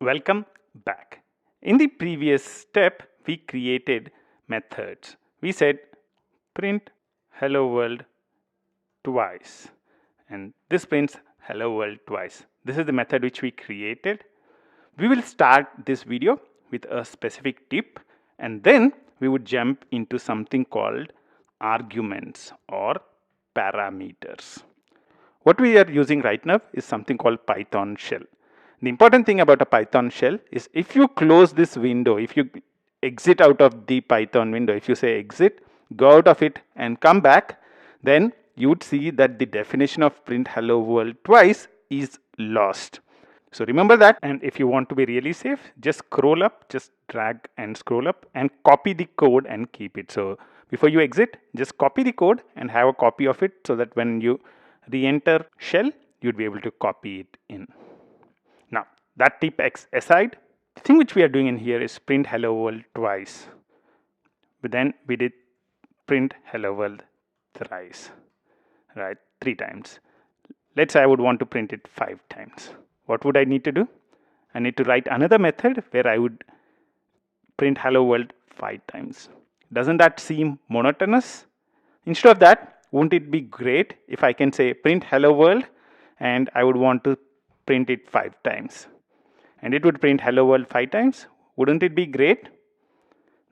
Welcome back. In the previous step, we created methods. We said print hello world twice, and this prints hello world twice. This is the method which we created. We will start this video with a specific tip, and then we would jump into something called arguments or parameters. What we are using right now is something called Python shell. The important thing about a Python shell is if you close this window, if you exit out of the Python window, if you say exit, go out of it and come back, then you would see that the definition of print hello world twice is lost. So remember that, and if you want to be really safe, just scroll up, just drag and scroll up and copy the code and keep it. So before you exit, just copy the code and have a copy of it so that when you re-enter shell, you'd be able to copy it in. Now, that tip aside, the thing which we are doing in here is print hello world twice. But then we did print hello world thrice, right? 3 times. Let's say I would want to print it 5 times. What would I need to do? I need to write another method where I would print hello world 5 times. Doesn't that seem monotonous? Instead of that, wouldn't it be great if I can say print hello world and I would want to print it 5 times, and it would print hello world 5 times? Wouldn't it be great?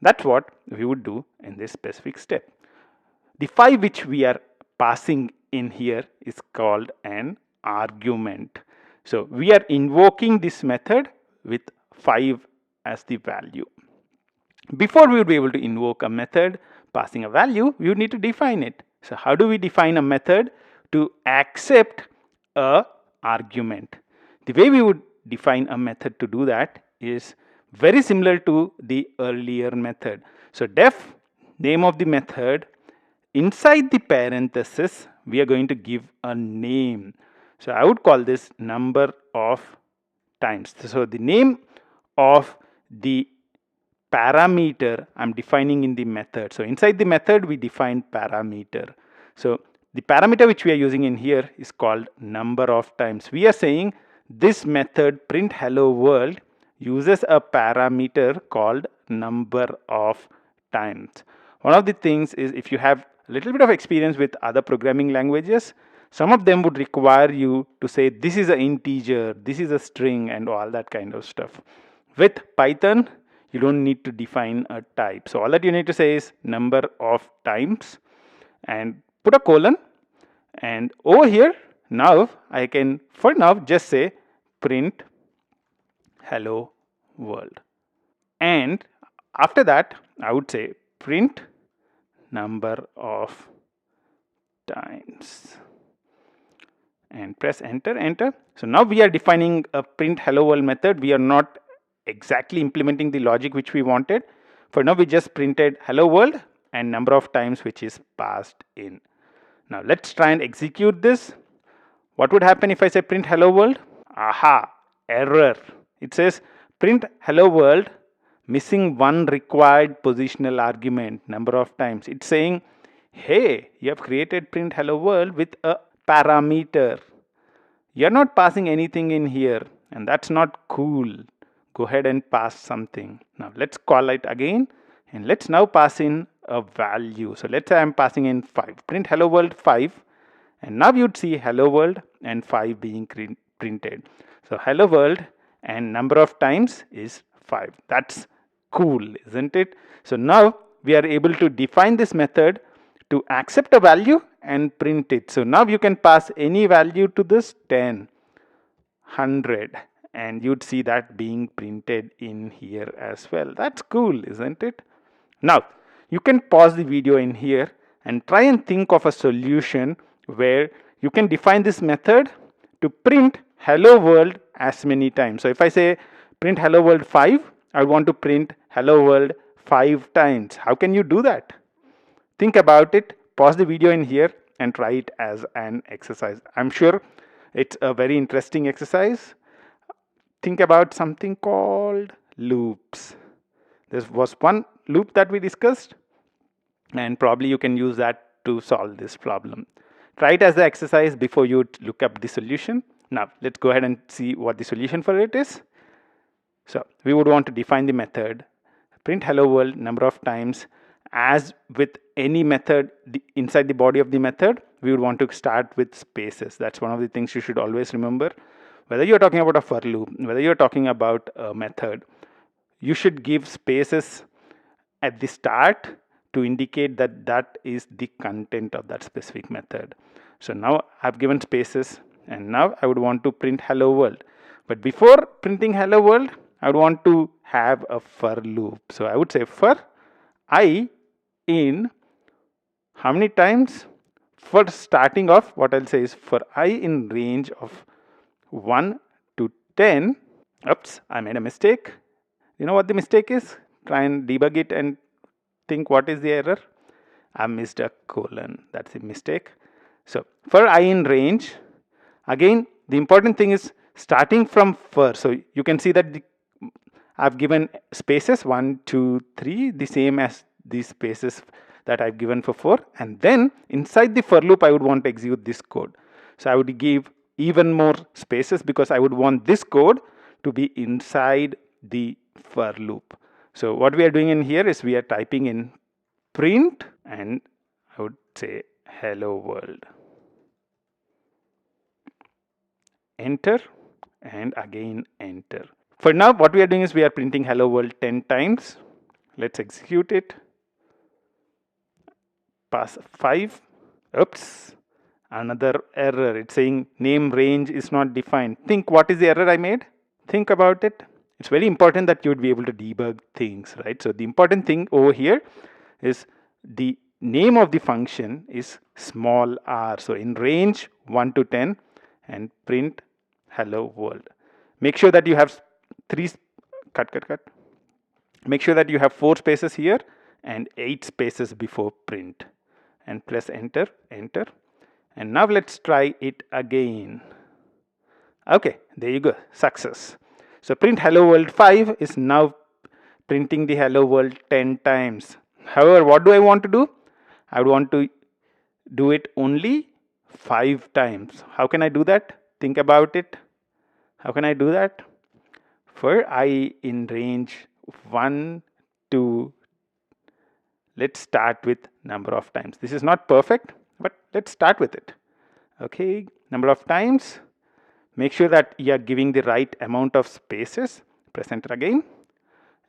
That's what we would do in this specific step. The 5 which we are passing in here is called an argument. So we are invoking this method with 5 as the value. Before we would be able to invoke a method passing a value, we would need to define it. So how do we define a method to accept a argument? The way we would define a method to do that is very similar to the earlier method. So def name of the method, inside the parenthesis we are going to give a name. So I would call this number of times. So the name of the parameter I'm defining in the method. So inside the method we define parameter. So the parameter which we are using in here is called number of times. We are saying this method print hello world uses a parameter called number of times. One of the things is, if you have a little bit of experience with other programming languages, some of them would require you to say this is an integer, this is a string, and all that kind of stuff. With Python, you don't need to define a type. So all that you need to say is number of times and put a colon, and over here now I can for now just say print hello world, and after that I would say print number of times and press enter. So now we are defining a print hello world method. We are not exactly implementing the logic which we wanted. For now we just printed hello world and number of times which is passed in. Now let's try and execute this. What would happen if I say print hello world? Aha, error. It says print hello world missing one required positional argument, number of times. It's saying, hey, you have created print hello world with a parameter. You're not passing anything in here, and that's not cool. Go ahead and pass something. Now let's call it again, and let's now pass in a value. So let's say I'm passing in 5. Print hello world 5, and now you'd see hello world and 5 being printed. So hello world and number of times is 5. That's cool, isn't it? So now we are able to define this method to accept a value and print it. So now you can pass any value to this, 10, 100, and you'd see that being printed in here as well. That's cool, isn't it? Now you can pause the video in here and try and think of a solution where you can define this method to print hello world as many times. So if I say print hello world 5, I want to print hello world 5 times. How can you do that? Think about it, pause the video in here and try it as an exercise. I'm sure it's a very interesting exercise. Think about something called loops. There was one loop that we discussed, and probably you can use that to solve this problem. Try it as the exercise before you look up the solution. Now let's go ahead and see what the solution for it is. So we would want to define the method, print hello world number of times. As with any method inside the body of the method, we would want to start with spaces. That's one of the things you should always remember. Whether you're talking about a for loop, whether you're talking about a method, you should give spaces at the start to indicate that that is the content of that specific method. So now I've given spaces, and now I would want to print hello world. But before printing hello world, I would want to have a for loop. So I would say for I in how many times? For starting off, what I'll say is for I in range of 1 to 10. Oops, I made a mistake. You know what the mistake is? Try and debug it and think what is the error. I missed a colon. That's a mistake. So for I in range, again the important thing is starting from for. So you can see that I've given spaces 1, 2, 3, the same as these spaces that I've given for 4, and then inside the for loop I would want to execute this code. So I would give even more spaces because I would want this code to be inside the for loop. So what we are doing in here is we are typing in print, and I would say hello world. Enter, and again enter. For now, what we are doing is we are printing hello world 10 times. Let's execute it. Pass 5. Oops, another error. It's saying name range is not defined. Think what is the error I made? Think about it. It's very important that you would be able to debug things, right? So the important thing over here is the name of the function is small r. So in range 1 to 10, and print hello world. Make sure that you have Make sure that you have 4 spaces here and 8 spaces before print, and press enter, enter. And now let's try it again. Okay, there you go, success. So print hello world 5 is now printing the hello world 10 times. However, what do I want to do? I would want to do it only 5 times. How can I do that? Think about it. How can I do that? For I in range 1 to, let's start with number of times. This is not perfect, but let's start with it. Okay, number of times. Make sure that you are giving the right amount of spaces. Press enter again,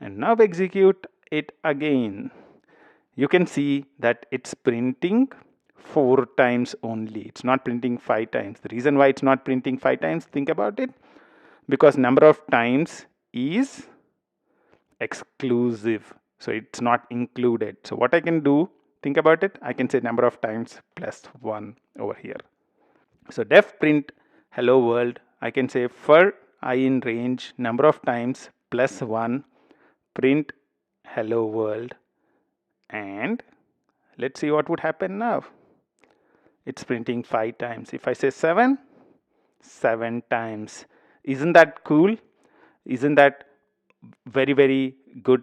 and now execute it again. You can see that it's printing 4 times only. It's not printing 5 times. The reason why it's not printing 5 times, think about it, because number of times is exclusive, so it's not included. So what I can do, think about it, I can say number of times plus 1 over here. So def print hello world, I can say for I in range number of times plus 1, print hello world, and let's see what would happen now. It's printing 5 times. If I say 7 times. Isn't that cool? Isn't that very good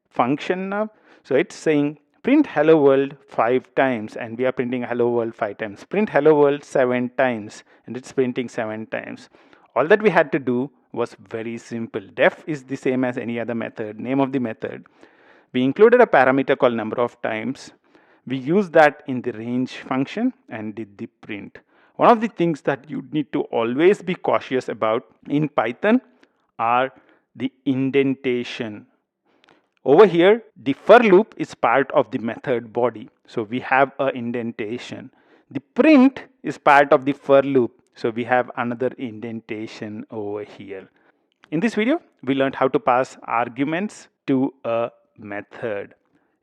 function now? So it's saying print hello world 5 times, and we are printing hello world 5 times. Print hello world 7 times, and it's printing 7 times. All that we had to do was very simple. Def is the same as any other method, name of the method. We included a parameter called number of times. We used that in the range function and did the print. One of the things that you need to always be cautious about in Python are the indentation. Over here, the for loop is part of the method body, so we have an indentation. The print is part of the for loop, so we have another indentation over here. In this video, we learned how to pass arguments to a method.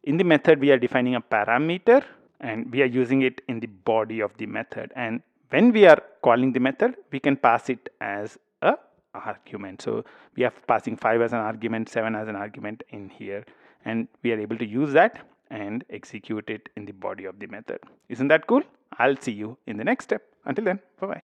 In the method, we are defining a parameter, and we are using it in the body of the method. And when we are calling the method, we can pass it as a argument. So we are passing 5 as an argument, 7 as an argument in here, and we are able to use that and execute it in the body of the method. Isn't that cool? I'll see you in the next step. Until then, bye-bye.